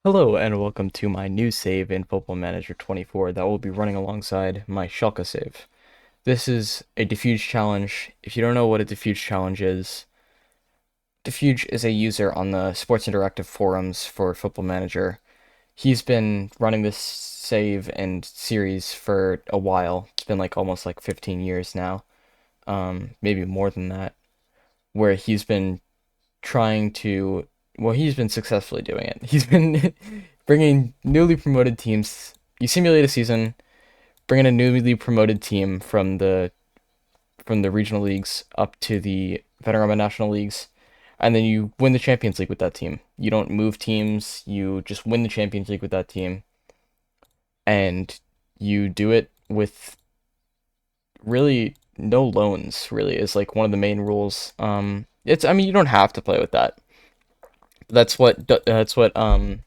Hello and welcome to my new save in Football Manager 24 that will be running alongside my Schalke save. This is a Dafuge challenge. If you don't know what a Dafuge challenge is, Dafuge is a user on the Sports Interactive forums for Football Manager. He's been running this save and series for a while. It's been like almost like 15 years now, maybe more than that, where he's been trying to, well, he's been successfully doing it. He's been bringing newly promoted teams. You simulate a season, bringing a newly promoted team from the regional leagues up to the Venerable National Leagues, and then you win the Champions League with that team. You don't move teams, you just win the Champions League with that team, and you do it with really no loans, really, is like one of the main rules. I mean, you don't have to play with that. That's what Diffuge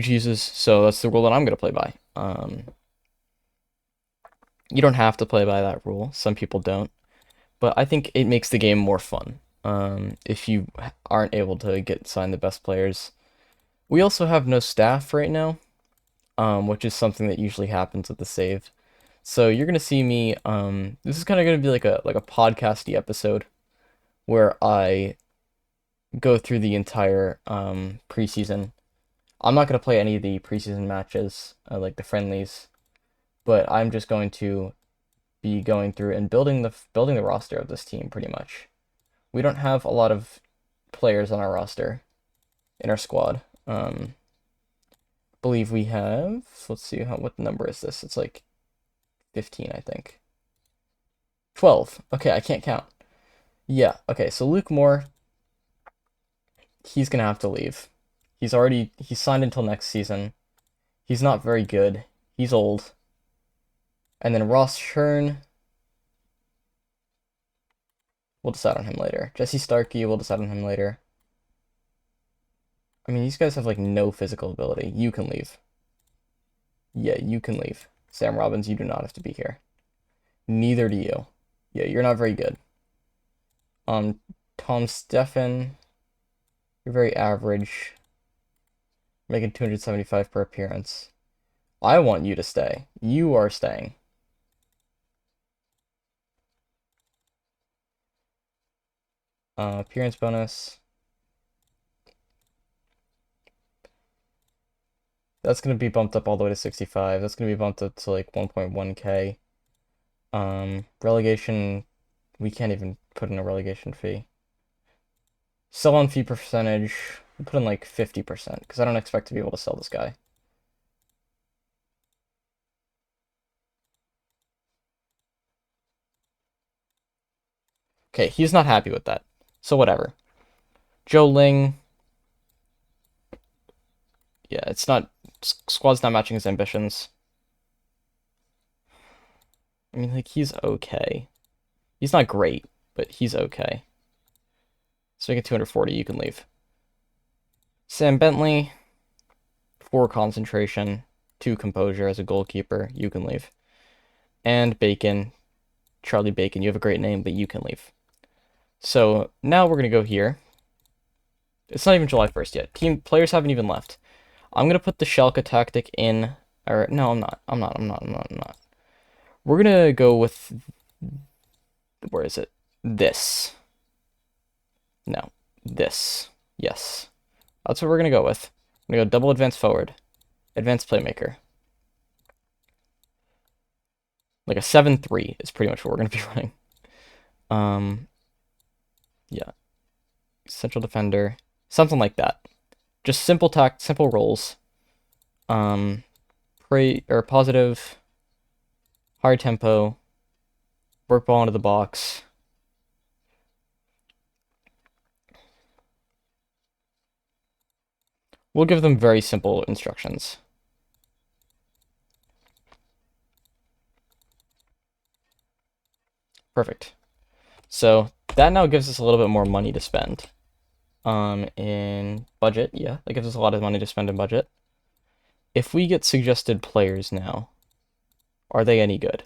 uses, so that's the rule that I'm gonna play by. You don't have to play by that rule. Some people don't, but I think it makes the game more fun. If you aren't able to get signed the best players, we also have no staff right now, which is something that usually happens with the save. So you're gonna see me. This is kind of gonna be like a podcasty episode where I go through the entire preseason. I'm not gonna play any of the preseason matches, like the friendlies, but I'm just going to be going through and building the roster of this team pretty much. We don't have a lot of players on our roster in our squad. Believe we have. Let's see what number is this. It's like 15, I think. 12. Okay, I can't count. Yeah. Okay, so Luke Moore, he's gonna have to leave. He's signed until next season. He's not very good. He's old. And then Ross Shern, we'll decide on him later. Jesse Starkey, we'll decide on him later. I mean, these guys have like no physical ability. You can leave. Yeah, you can leave. Sam Robbins, you do not have to be here. Neither do you. Yeah, you're not very good. Tom Steffen, you're very average. Making 275 per appearance. I want you to stay. You are staying. Appearance bonus. That's going to be bumped up all the way to 65. That's going to be bumped up to like 1.1k. Relegation, we can't even put in a relegation fee. Sell on fee percentage, we'll put in like 50%, because I don't expect to be able to sell this guy. Okay, he's not happy with that. So whatever. Joe Ling, yeah, it's not, squad's not matching his ambitions. I mean, like, he's okay. He's not great, but he's okay. So make it 240, you can leave. Sam Bentley, 4 concentration, 2 composure as a goalkeeper, you can leave. And Bacon, Charlie Bacon, you have a great name, but you can leave. So now we're going to go here. It's not even July 1st yet. Team players haven't even left. I'm going to put the Schalke tactic in, or no, I'm not. We're going to go with, where is it? This. No, this. Yes. That's what we're going to go with. I'm going to go double advance forward. Advanced playmaker. Like a 7-3 is pretty much what we're going to be running. Yeah. Central defender. Something like that. Just simple roles. Positive, high tempo, work ball into the box. We'll give them very simple instructions. Perfect. So that now gives us a little bit more money to spend. In budget, yeah, that gives us a lot of money to spend in budget. If we get suggested players now, are they any good?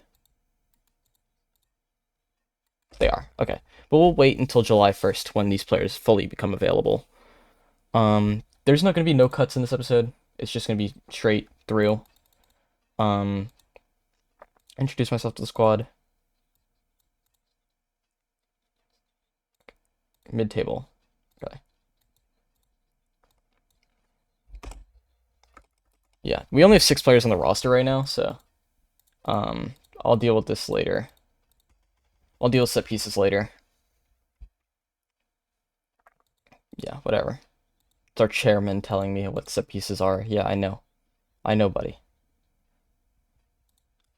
They are, okay. But we'll wait until July 1st when these players fully become available. There's not gonna be no cuts in this episode. It's just gonna be straight through. Um, introduce myself to the squad. Mid-table. Okay. Yeah, we only have 6 players on the roster right now, so I'll deal with this later. I'll deal with set pieces later. Yeah, whatever. It's our chairman telling me what set pieces are. Yeah, I know. I know, buddy.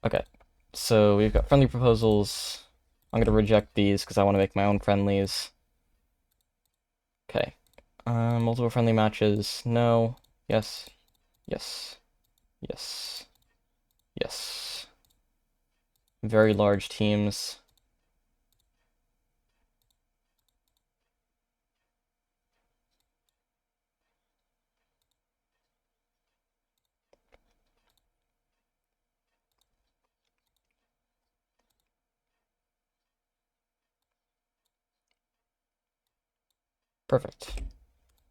Okay, so we've got friendly proposals. I'm gonna reject these because I want to make my own friendlies. Okay. Multiple friendly matches. No. Yes. Yes. Yes. Yes. Very large teams. Perfect.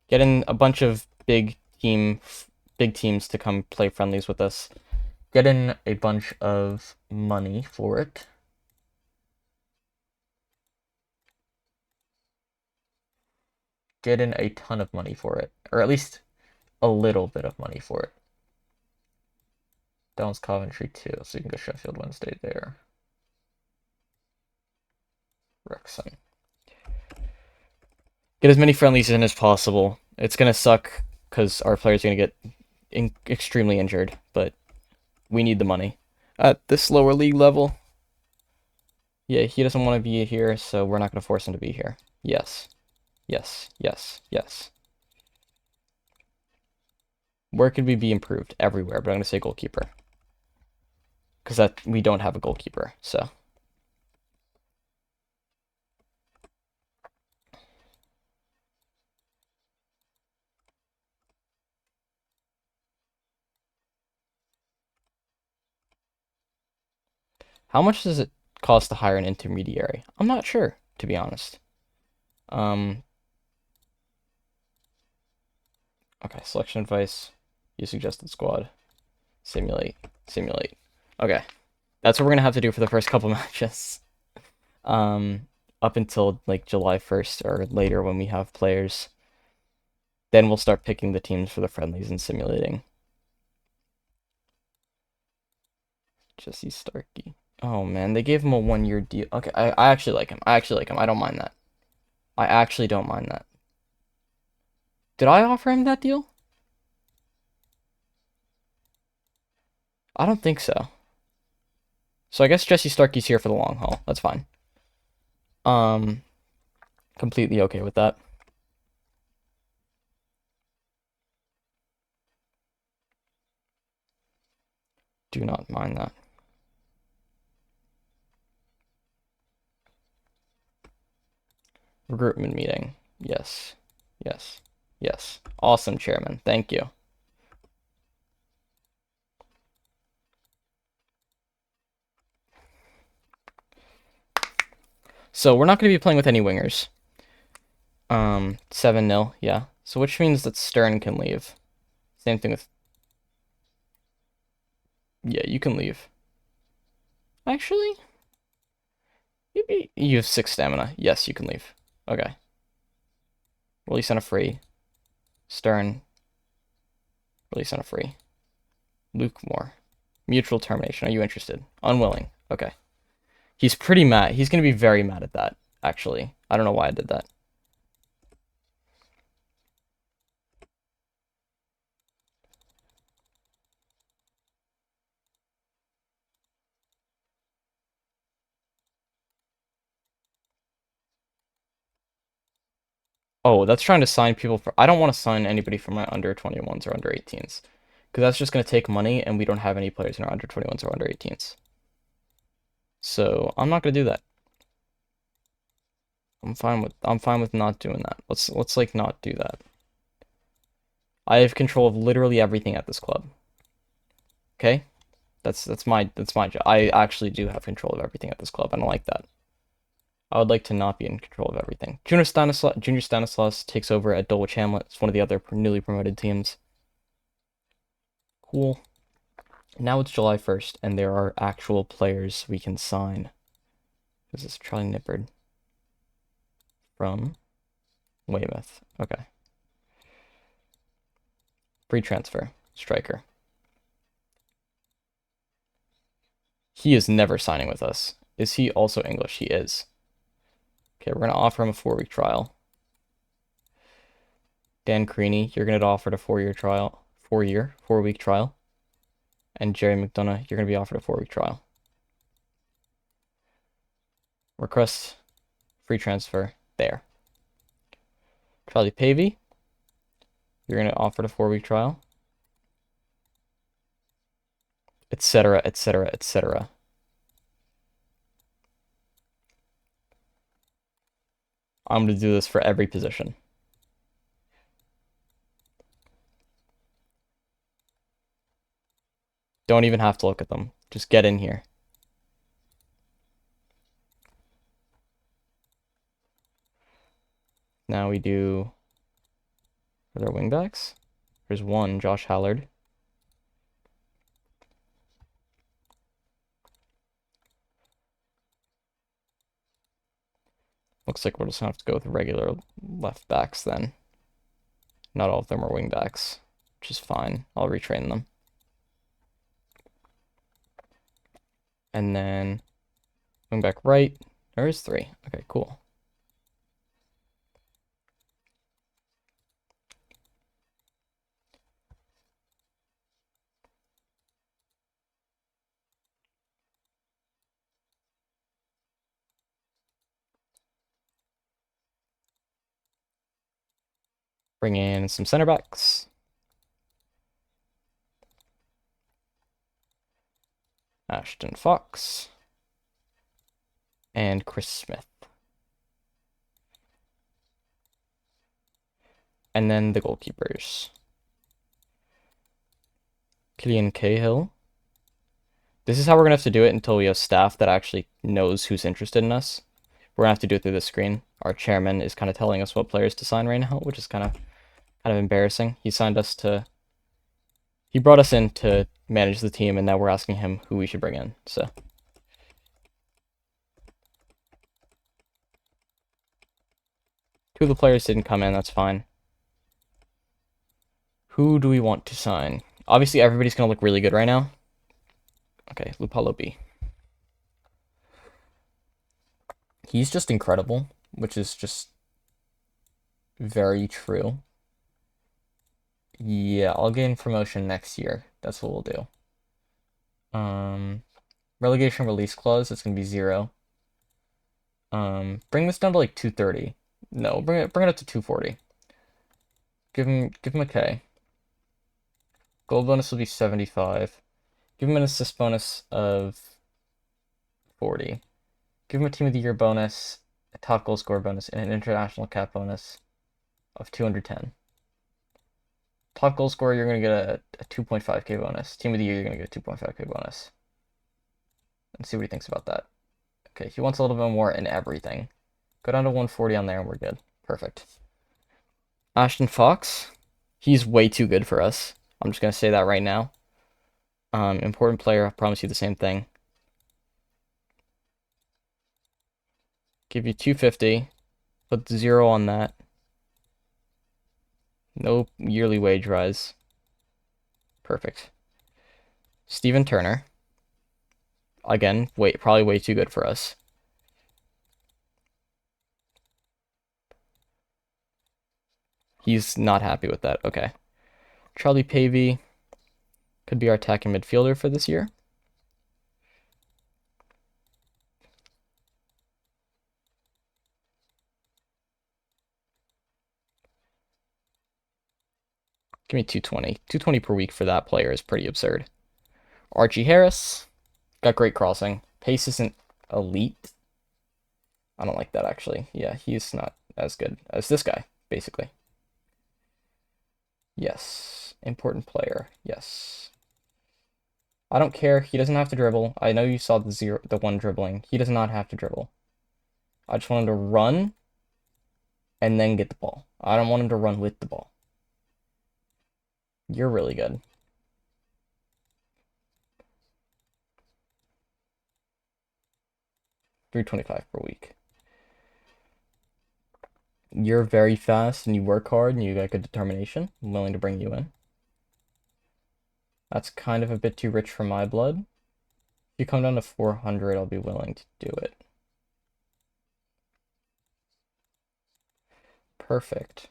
Get in a bunch of big teams to come play friendlies with us. Get in a bunch of money for it. Get in a ton of money for it, or at least a little bit of money for it. Downs Coventry too, so you can go Sheffield Wednesday there. Wrexham. Get as many friendlies in as possible. It's gonna suck because our players are gonna get extremely injured, but we need the money at this lower league level. Yeah, he doesn't want to be here, so we're not gonna force him to be here. Yes, yes, yes, yes. Where could we be improved? Everywhere, but I'm gonna say goalkeeper because that we don't have a goalkeeper. So how much does it cost to hire an intermediary? I'm not sure, to be honest. Um, okay, selection advice. You suggested squad. Simulate. Simulate. Okay. That's what we're gonna have to do for the first couple matches. Up until like July 1st or later when we have players. Then we'll start picking the teams for the friendlies and simulating. Jesse Starkey. Oh man, they gave him a 1-year deal. Okay, I actually like him. I actually like him. I don't mind that. I actually don't mind that. Did I offer him that deal? I don't think so. So I guess Jesse Starkey's here for the long haul. That's fine. Um, completely okay with that. Do not mind that. Recruitment meeting. Yes. Yes. Yes. Awesome, Chairman. Thank you. So we're not going to be playing with any wingers. 7-0, yeah. So which means that Stern can leave. Same thing with... Yeah, you can leave. Actually, you have 6 stamina. Yes, you can leave. Okay. Release on a free. Stern. Release on a free. Luke Moore. Mutual termination. Are you interested? Unwilling. Okay. He's pretty mad. He's going to be very mad at that, actually. I don't know why I did that. Oh, that's trying to sign people for... I don't want to sign anybody from my under 21s or under 18s. Because that's just going to take money, and we don't have any players in our under 21s or under 18s. So, I'm not going to do that. I'm fine with not doing that. Let's like not do that. I have control of literally everything at this club. Okay? That's my job. I actually do have control of everything at this club. I don't like that. I would like to not be in control of everything. Junior Stanislaus takes over at Dulwich Hamlet. It's one of the other newly promoted teams. Cool. Now it's July 1st, and there are actual players we can sign. This is Charlie Nippard from Weymouth. Okay. Free transfer. Striker. He is never signing with us. Is he also English? He is. Okay, we're going to offer him a 4-week trial. Dan Creaney, you're going to get offered a 4-year trial. 4-week trial. And Jerry McDonough, you're going to be offered a 4-week trial. Request free transfer there. Charlie Pavey, you're going to offer a 4-week trial. Etc., etc., etc. I'm going to do this for every position. Don't even have to look at them. Just get in here. Now we do... Are there wingbacks? There's one, Josh Hallard. Looks like we're just going to have to go with regular left backs then. Not all of them are wingbacks, which is fine. I'll retrain them. And then wingback right. There is 3. Okay, cool. Bring in some center backs. Ashton Fox. And Chris Smith. And then the goalkeepers. Killian Cahill. This is how we're going to have to do it until we have staff that actually knows who's interested in us. We're going to have to do it through the screen. Our chairman is kind of telling us what players to sign right now, which is kind of embarrassing. He brought us in to manage the team, and now we're asking him who we should bring in. So 2 of the players didn't come in, that's fine. Who do we want to sign? Obviously, everybody's going to look really good right now. Okay, Lupalo B. He's just incredible, which is just very true. Yeah, I'll gain promotion next year. That's what we'll do. Relegation release clause, it's going to be 0. Bring this down to like 230. No, bring it up to 240. Give him a K. Goal bonus will be 75. Give him an assist bonus of 40. Give him a Team of the Year bonus, a top goal scorer bonus, and an international cap bonus of 210. Top goal scorer, you're going to get a 2.5k bonus. Team of the Year, you're going to get a 2.5k bonus. And see what he thinks about that. Okay, he wants a little bit more in everything. Go down to 140 on there and we're good. Perfect. Ashton Fox, he's way too good for us. I'm just going to say that right now. Important player, I promise you the same thing. Give you 250. Put 0 on that. No yearly wage rise. Perfect. Steven Turner. Again, probably way too good for us. He's not happy with that. Okay. Charlie Pavey could be our attacking midfielder for this year. Give me 220. 220 per week for that player is pretty absurd. Archie Harris. Got great crossing. Pace isn't elite. I don't like that, actually. Yeah, he's not as good as this guy, basically. Yes. Important player. Yes. I don't care. He doesn't have to dribble. I know you saw the 1 dribbling. He does not have to dribble. I just want him to run and then get the ball. I don't want him to run with the ball. You're really good. $325 per week. You're very fast and you work hard and you got good determination. I'm willing to bring you in. That's kind of a bit too rich for my blood. If you come down to 400, I'll be willing to do it. Perfect.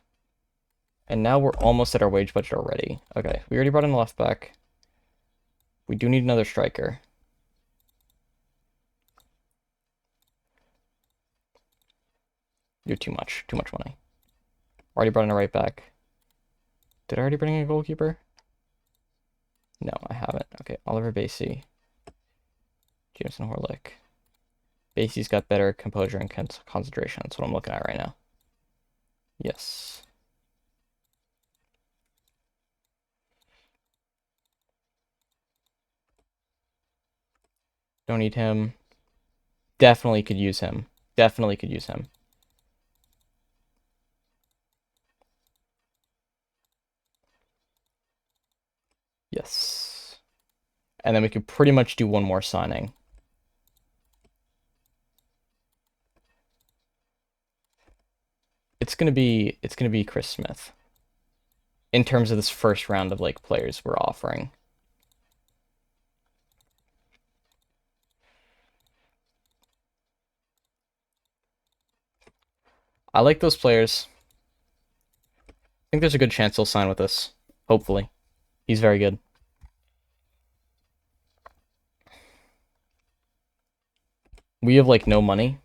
And now we're almost at our wage budget already. Okay, we already brought in the left back. We do need another striker. You're too much money. Already brought in a right back. Did I already bring in a goalkeeper? No, I haven't. Okay, Oliver Basie. Jameson Horlick. Basie's got better composure and concentration. That's what I'm looking at right now. Yes. Don't need him. Definitely could use him. Definitely could use him. Yes. And then we could pretty much do one more signing. It's gonna be Chris Smith. In terms of this first round of like players we're offering. I like those players. I think there's a good chance he'll sign with us. Hopefully. He's very good. We have like no money.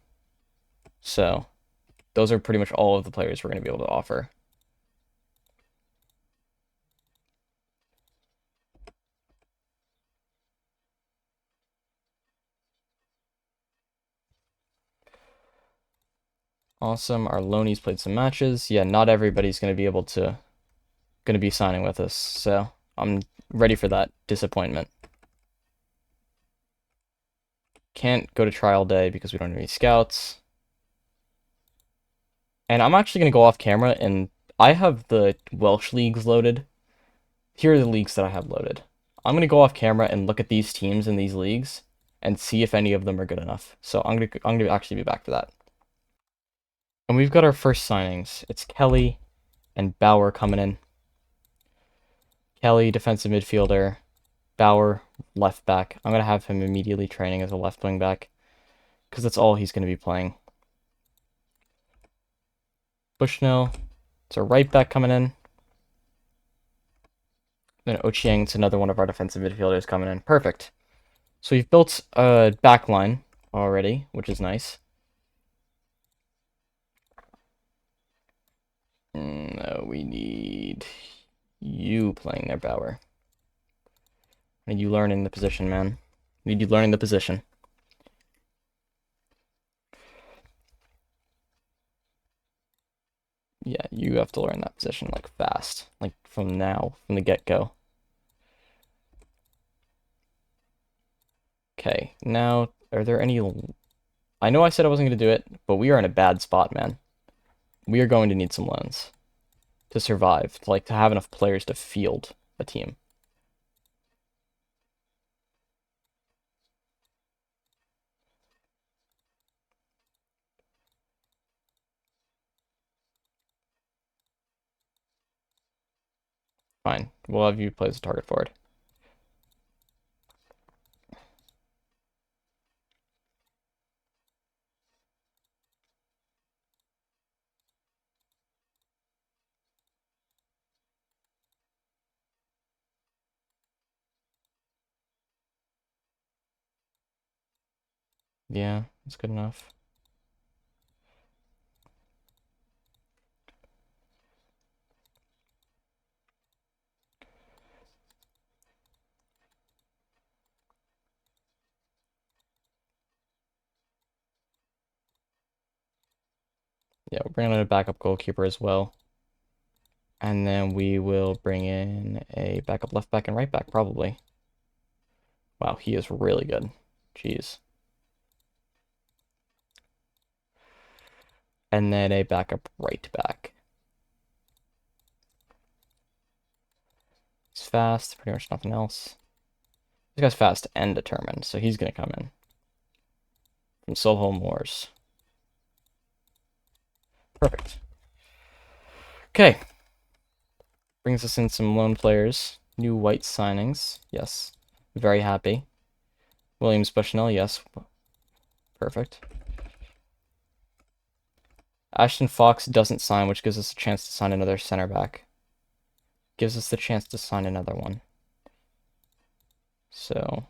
So those are pretty much all of the players we're going to be able to offer. Awesome. Our loanies played some matches. Yeah, not everybody's going to be able to be signing with us. So I'm ready for that disappointment. Can't go to trial day because we don't have any scouts. And I'm actually going to go off camera and I have the Welsh leagues loaded. Here are the leagues that I have loaded. I'm going to go off camera and look at these teams in these leagues and see if any of them are good enough. So I'm going to actually be back for that. And we've got our first signings. It's Kelly and Bauer coming in. Kelly, defensive midfielder. Bauer, left back. I'm going to have him immediately training as a left wing back because that's all he's going to be playing. Bushnell, it's a right back coming in. Then Ochieng's another one of our defensive midfielders coming in. Perfect. So we've built a back line already, which is nice. No, we need you playing there, Bauer. I need you learning the position, man. I need you learning the position. Yeah, you have to learn that position, like, fast. Like, from now, from the get-go. Okay, now, are there any... I know I said I wasn't going to do it, but we are in a bad spot, man. We are going to need some loans to survive, to have enough players to field a team. Fine, we'll have you play as a target forward. Yeah, that's good enough. Yeah, we're bringing in a backup goalkeeper as well. And then we will bring in a backup left back and right back, probably. Wow, he is really good. Jeez. and then a backup right back. He's fast, pretty much nothing else. This guy's fast and determined, so he's going to come in. From Soho Moors. Perfect. Okay. Brings us in some loan players. New white signings. Yes. Very happy. Williams Bushnell. Yes. Perfect. Ashton Fox doesn't sign, which gives us a chance to sign another center back. Gives us the chance to sign another one. So,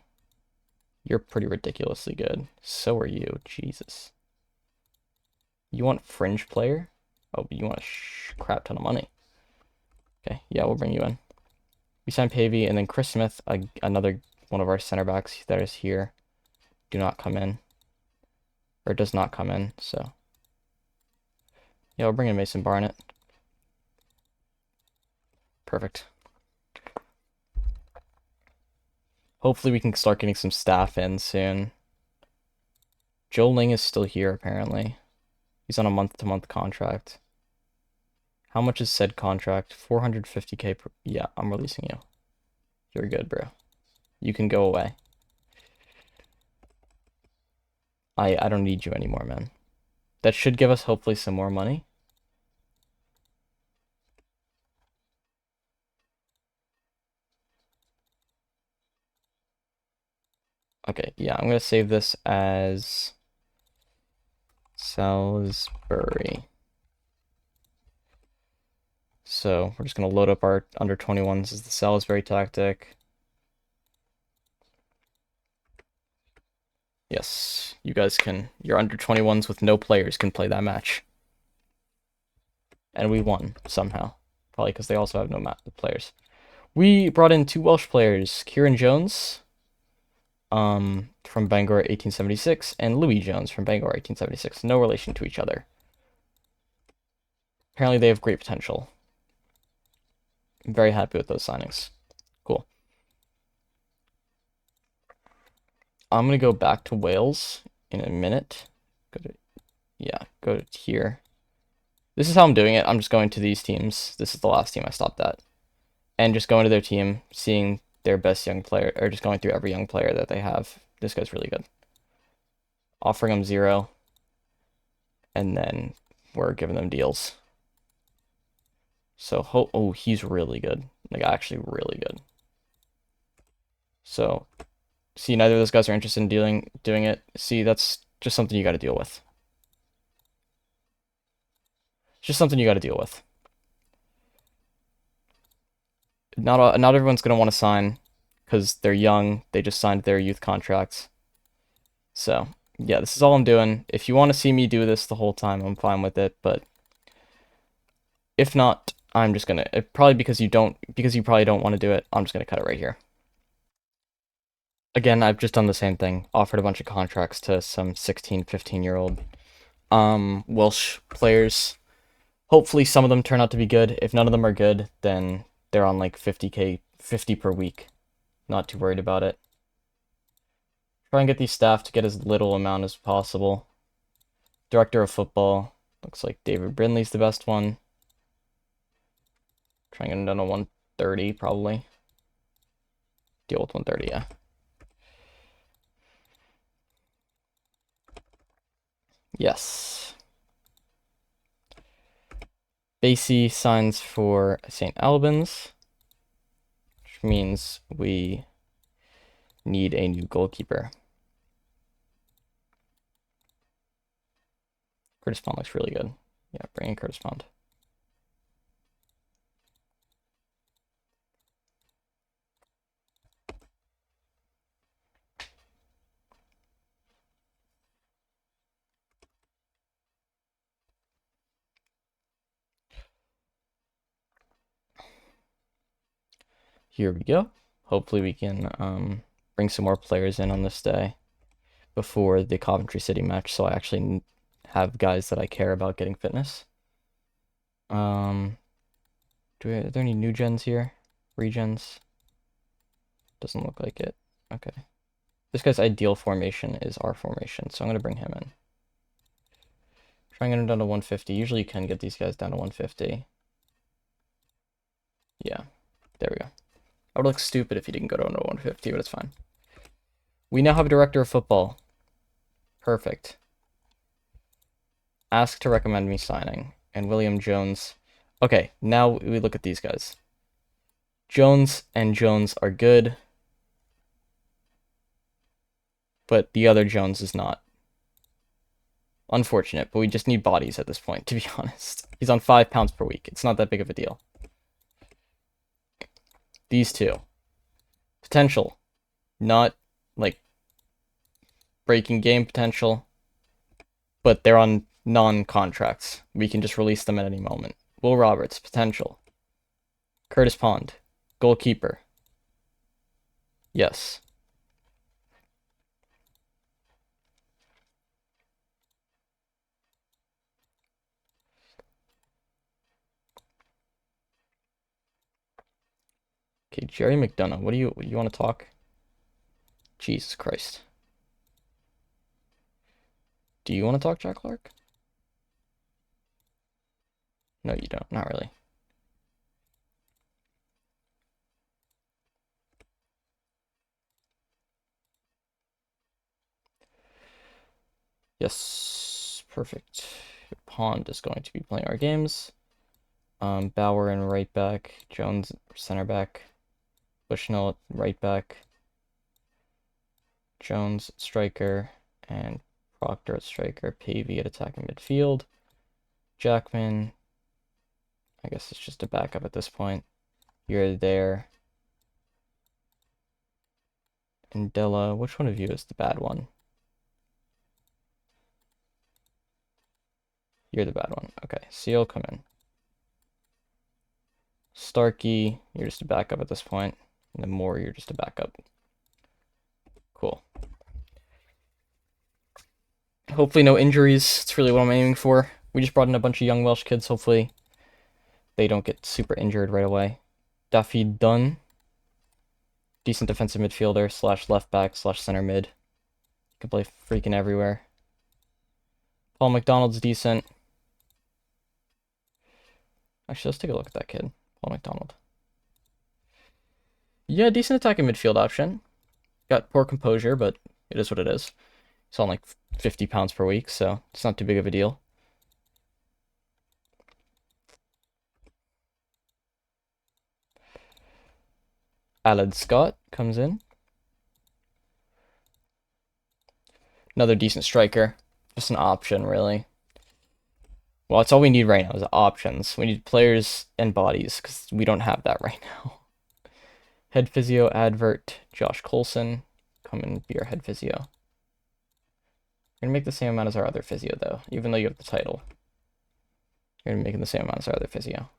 you're pretty ridiculously good. So are you. Jesus. You want fringe player? Oh, but you want a crap ton of money. Okay, yeah, we'll bring you in. We signed Pavey, and then Chris Smith, another one of our center backs that is here, do not come in. Or does not come in, so. Yeah, we'll bring in Mason Barnett. Perfect. Hopefully we can start getting some staff in soon. Joe Ling is still here, apparently. He's on a month-to-month contract. How much is said contract? 450K per... Yeah, I'm releasing you. You're good, bro. You can go away. I don't need you anymore, man. That should give us hopefully some more money. Okay, yeah, I'm gonna save this as Salisbury. So we're just gonna load up our under 21s as the Salisbury tactic. Yes, you guys can, your under 21s with no players can play that match. And we won somehow. Probably because they also have no players. We brought in 2 Welsh players, Kieran Jones from Bangor 1876 and Louis Jones from Bangor 1876. No relation to each other. Apparently they have great potential. I'm very happy with those signings. Cool. I'm going to go back to Wales in a minute. Go to here. This is how I'm doing it. I'm just going to these teams. This is the last team I stopped at. And just going to their team, seeing their best young player, or just going through every young player that they have. This guy's really good. Offering them 0. And then we're giving them deals. So, oh, he's really good. Like, actually really good. So, see, neither of those guys are interested in doing it. See, that's just something you got to deal with. It's just something you got to deal with. Not everyone's going to want to sign because they're young. They just signed their youth contracts. So, yeah, this is all I'm doing. If you want to see me do this the whole time, I'm fine with it. But if not, I'm just going to, probably because you probably don't want to do it, I'm just going to cut it right here. Again, I've just done the same thing. Offered a bunch of contracts to some 16, 15-year-old Welsh players. Hopefully some of them turn out to be good. If none of them are good, then they're on like 50K, 50 per week. Not too worried about it. Try and get these staff to get as little amount as possible. Director of football. Looks like David Brindley's the best one. Trying to get him down to 130, probably. Deal with 130, yeah. Yes. Basie signs for St. Albans, which means we need a new goalkeeper. Curtis Pond looks really good. Yeah, bring in Curtis Pond. Here we go. Hopefully we can bring some more players in on this day before the Coventry City match, so I actually have guys that I care about getting fitness. Are there any new gens here? Regens? Doesn't look like it. Okay. This guy's ideal formation is our formation, so I'm going to bring him in. Try and get him down to 150. Usually you can get these guys down to 150. Yeah, there we go. I would look stupid if he didn't go down to 150, but it's fine. We now have a director of football. Perfect. Ask to recommend me signing. And William Jones. Okay, now we look at these guys. Jones and Jones are good. But the other Jones is not. Unfortunate, but we just need bodies at this point, to be honest. He's on 5 pounds per week. It's not that big of a deal. These two. Potential. Not, like, breaking game potential. But they're on non-contracts. We can just release them at any moment. Will Roberts, potential. Curtis Pond, goalkeeper. Yes. Okay, Jerry McDonough, what do you want to talk? Jesus Christ. Do you want to talk, Jack Clark? No, you don't. Not really. Yes, perfect. Pond is going to be playing our games. Bauer in right back, Jones center back, Bushnell at right back, Jones striker, and Proctor at striker, Pavey at attacking midfield, Jackman, I guess it's just a backup at this point. You're there. And Della, which one of you is the bad one? You're the bad one. Okay, Seal, come in. Starkey, you're just a backup at this point. And then Moore, you're just a backup. Cool. Hopefully no injuries. It's really what I'm aiming for. We just brought in a bunch of young Welsh kids. Hopefully they don't get super injured right away. Dafuge Dunn. Decent defensive midfielder slash left back slash center mid. Can play freaking everywhere. Paul McDonald's decent. Actually, let's take a look at that kid. Paul McDonald. Yeah, decent attacking midfield option. Got poor composure, but it is what it is. He's on like 50 pounds per week, so it's not too big of a deal. Aled Scott comes in. Another decent striker. Just an option, really. Well, that's all we need right now is options. We need players and bodies, because we don't have that right now. Head physio, advert, Josh Coulson. Come and be our head physio. You're going to make the same amount as our other physio, though, even though you have the title. You're going to be making the same amount as our other physio.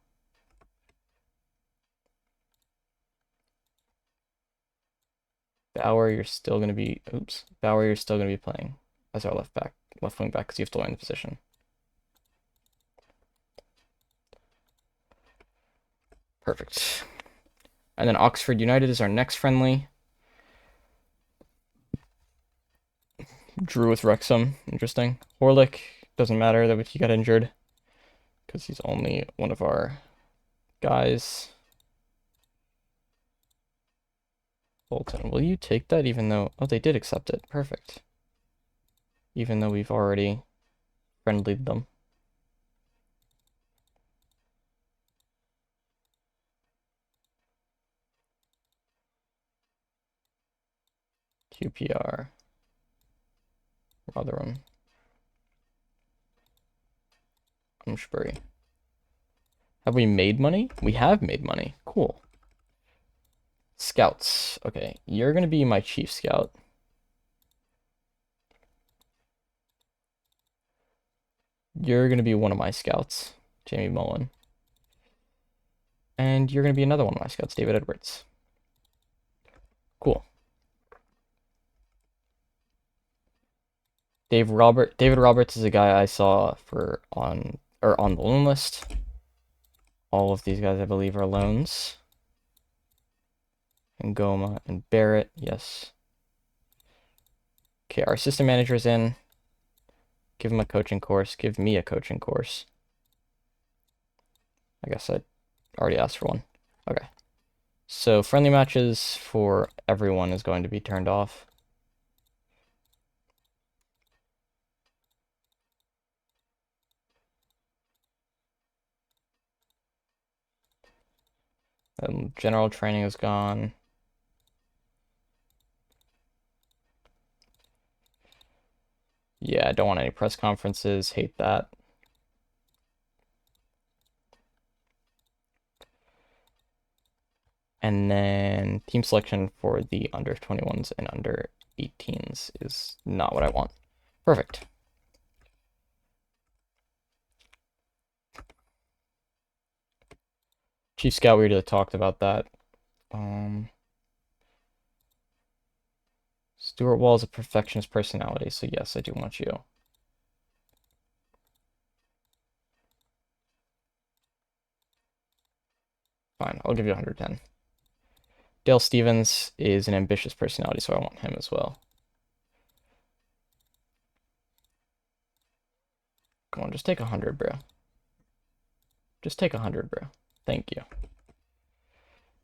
Bauer, you're still going to be... Oops. Bauer, you're still going to be playing as our left wing back, because you have to learn the position. Perfect. And then Oxford United is our next friendly. Drew with Wrexham. Interesting. Horlick, doesn't matter that he got injured, because he's only one of our guys. Bolton, will you take that even though... Oh, they did accept it. Perfect. Even though we've already friendlied them. QPR. Rotherham. Amsbury. Have we made money? We have made money. Cool. Scouts. Okay, you're going to be my chief scout. You're going to be one of my scouts, Jamie Mullen. And you're going to be another one of my scouts, David Edwards. Cool. David Roberts is a guy I saw on the loan list. All of these guys, I believe, are loans. And Goma and Barrett, yes. Okay, our assistant manager is in. Give him a coaching course. Give me a coaching course. I guess I already asked for one. Okay. So friendly matches for everyone is going to be turned off. General training is gone. Yeah, I don't want any press conferences. Hate that. And then team selection for the under 21s and under 18s is not what I want. Perfect. Chief Scout, we already talked about that. Stuart Wall is a perfectionist personality, so yes, I do want you. Fine, I'll give you 110. Dale Stevens is an ambitious personality, so I want him as well. Come on, just take 100, bro. Just take 100, bro. Thank you.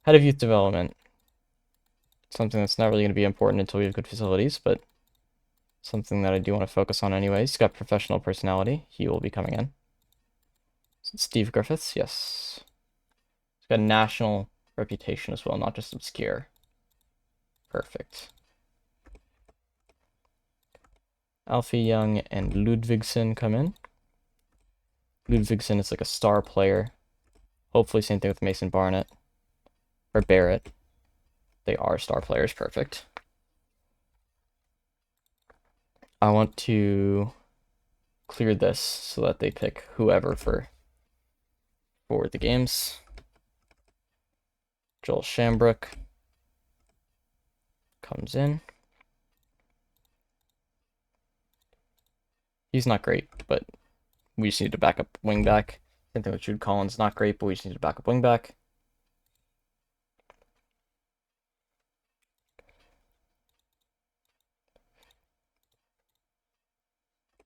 Head of Youth Development. Something that's not really going to be important until we have good facilities, but something that I do want to focus on anyways. He's got professional personality. He will be coming in. Steve Griffiths, yes. He's got a national reputation as well, not just obscure. Perfect. Alfie Young and Ludvigsen come in. Ludvigsen is like a star player. Hopefully same thing with Mason Barnett. Or Barrett. They are star players, perfect. I want to clear this so that they pick whoever for the games. Joel Shambrook comes in. He's not great, but we just need to back up wing back. Same thing with Jude Collins, not great, but we just need to back up wing back.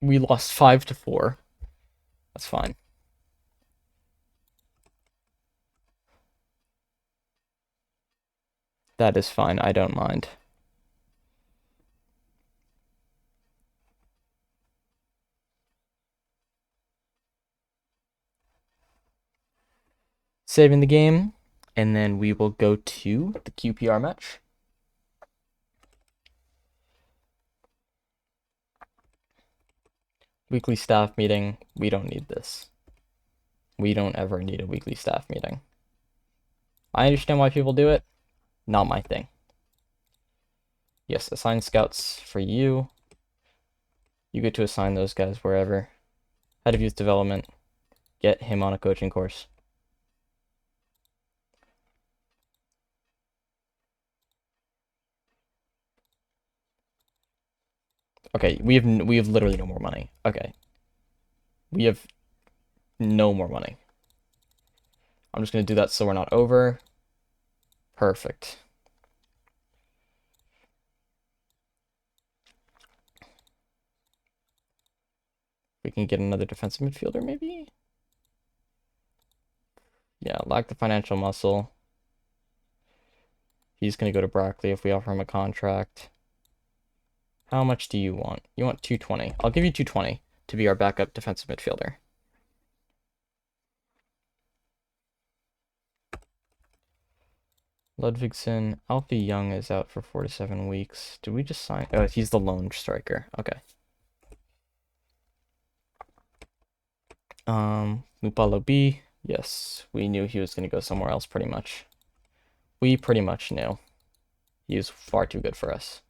We lost 5-4. That's fine. That is fine. I don't mind. Saving the game, and then we will go to the QPR match. Weekly staff meeting. We don't need this. We don't ever need a weekly staff meeting. I understand why people do it. Not my thing. Yes, assign scouts for you. You get to assign those guys wherever. Head of youth development. Get him on a coaching course. Okay, we have literally no more money. Okay. We have no more money. I'm just going to do that so we're not over. Perfect. We can get another defensive midfielder, maybe? Yeah, lack the financial muscle. He's going to go to Brackley if we offer him a contract. How much do you want? You want 220. I'll give you 220 to be our backup defensive midfielder. Ludvigsen. Alfie Young is out for 4 to 7 weeks. Did we just sign? Oh, he's the lone striker. Okay. Lupalo B. Yes, we knew he was going to go somewhere else pretty much. We pretty much knew. He was far too good for us.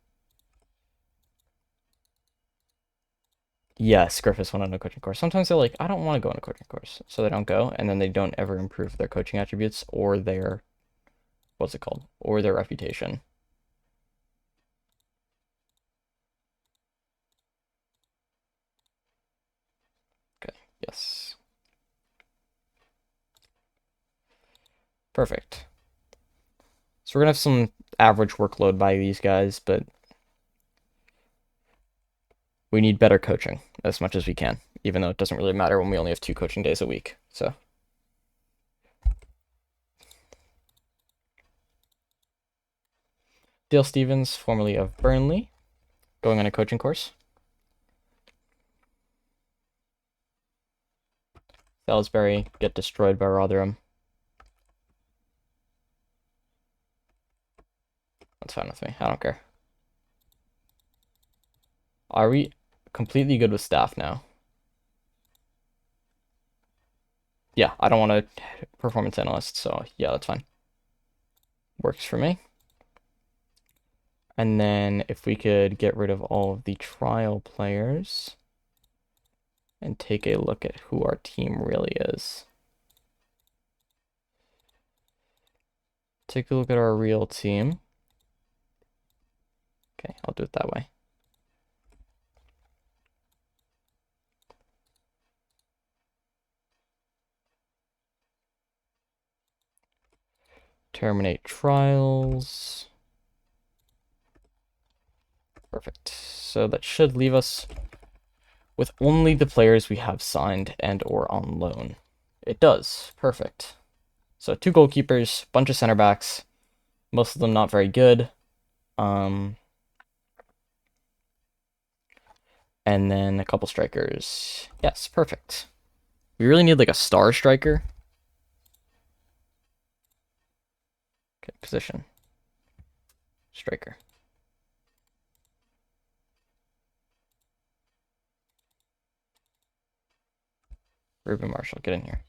Yes, Griffiths went on a coaching course. Sometimes they're like, I don't want to go on a coaching course, so they don't go, and then they don't ever improve their coaching attributes or their, what's it called, or their reputation. Okay, yes. Perfect. So we're gonna have some average workload by these guys, but we need better coaching. as much as we can, even though it doesn't really matter when we only have 2 coaching days a week. So Dale Stevens, formerly of Burnley, going on a coaching course. Salisbury get destroyed by Rotherham. That's fine with me. I don't care. Are we completely good with staff now? Yeah, I don't want a performance analyst, so yeah, that's fine. Works for me. And then if we could get rid of all of the trial players and take a look at who our team really is. Take a look at our real team. Okay, I'll do it that way. Terminate trials. Perfect. So that should leave us with only the players we have signed and or on loan. It does. Perfect. So 2 goalkeepers, bunch of center backs, most of them not very good. And then a couple strikers. Yes, perfect. We really need like a star striker. Okay, position. Striker. Ruben Marshall, get in here.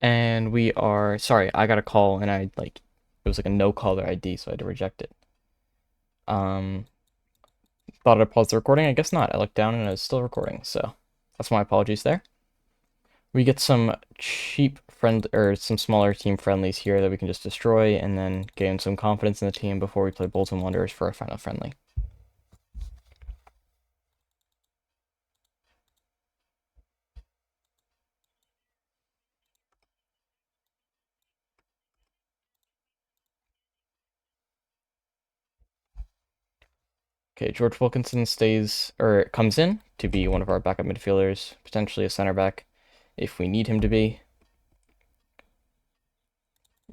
And we are, sorry, I got a call and it was like a no caller ID, so I had to reject it. Thought I'd pause the recording. I guess not. I looked down and it was still recording, so that's my apologies there. We get some cheap or some smaller team friendlies here that we can just destroy and then gain some confidence in the team before we play Bolton Wanderers for our final friendly. Okay, George Wilkinson comes in to be one of our backup midfielders, potentially a center back if we need him to be.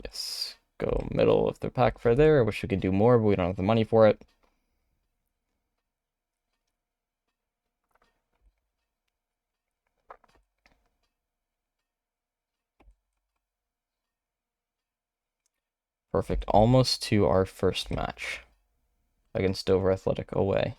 Yes, go middle of the pack for there. I wish we could do more, but we don't have the money for it. Perfect. Almost to our first match against Dover Athletic away.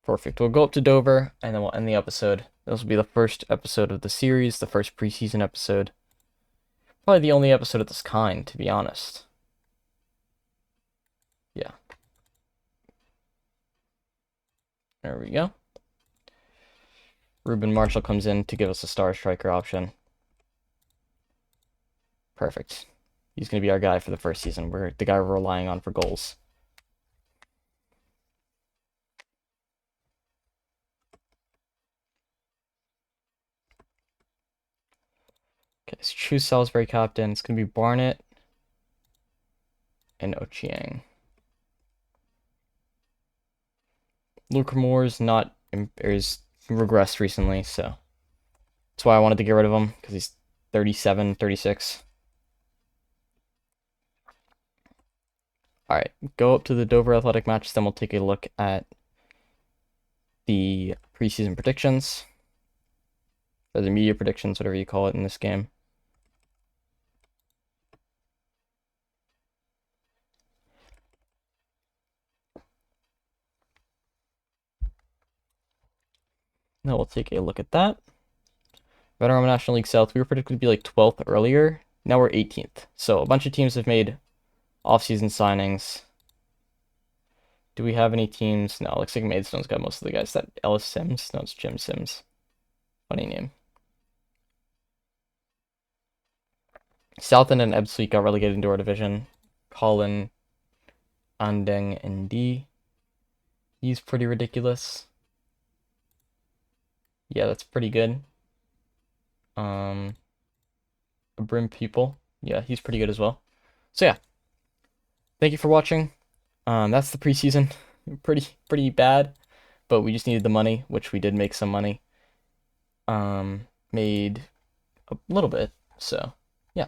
Perfect. We'll go up to Dover, and then we'll end the episode. This will be the first episode of the series, the first preseason episode. Probably the only episode of this kind, to be honest. Yeah. There we go. Ruben Marshall comes in to give us a star striker option. Perfect. He's going to be our guy for the first season. We're the guy we're relying on for goals. Okay, let's choose Salisbury captain. It's going to be Barnett and Ochieng. Luke Moore's is regressed recently, so that's why I wanted to get rid of him, because he's 37, 36. All right, go up to the Dover Athletic match, then we'll take a look at the preseason predictions, or the media predictions, whatever you call it in this game. Now we'll take a look at that. Veteran National League South, we were predicted to be like 12th earlier. Now we're 18th. So a bunch of teams have made off-season signings. Do we have any teams? No, looks like Maidestone's got most of the guys. Is that Ellis Sims? No, it's Jim Sims. Funny name. Southend and Ebbsfleet got relegated into our division. Colin Andeng ND. He's pretty ridiculous. Yeah, that's pretty good. Brim People. Yeah, he's pretty good as well. So yeah. Thank you for watching. That's the preseason. Pretty bad, but we just needed the money, which we did make some money. Made a little bit, so yeah.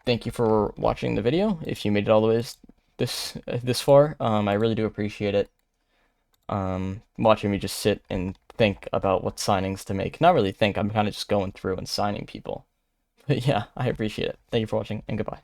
Thank you for watching the video. If you made it all the way this far, I really do appreciate it. Watching me just sit and think about what signings to make. Not really think, I'm kind of just going through and signing people. But yeah, I appreciate it. Thank you for watching, and goodbye.